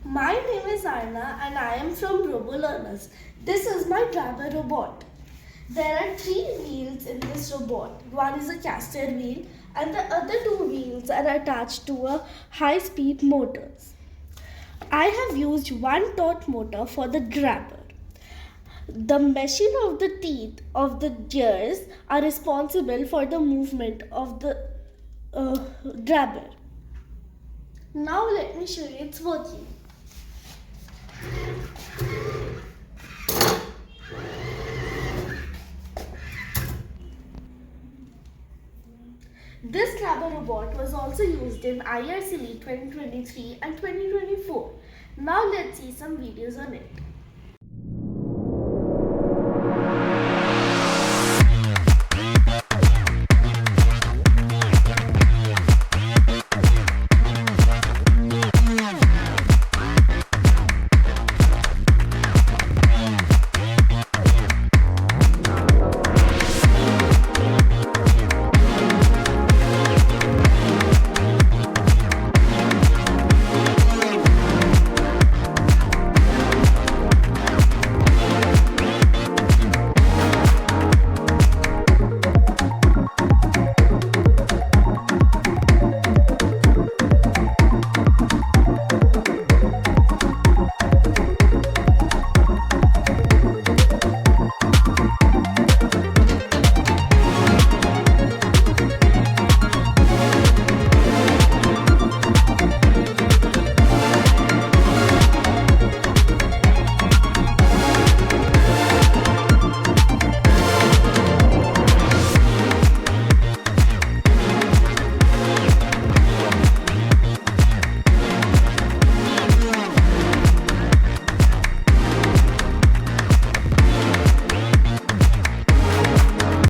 My name is Arna and I am from Robo Learners. This is my driver robot. There are 3 wheels in this robot. One is a caster wheel and the other 2 wheels are attached to a high-speed motors. I have used one torque motor for the grabber. The machine of the teeth of the gears are responsible for the movement of the grabber. Now let me show you it's working. This grabber robot was also used in IRCE 2023 and 2024. Now let's see some videos on it.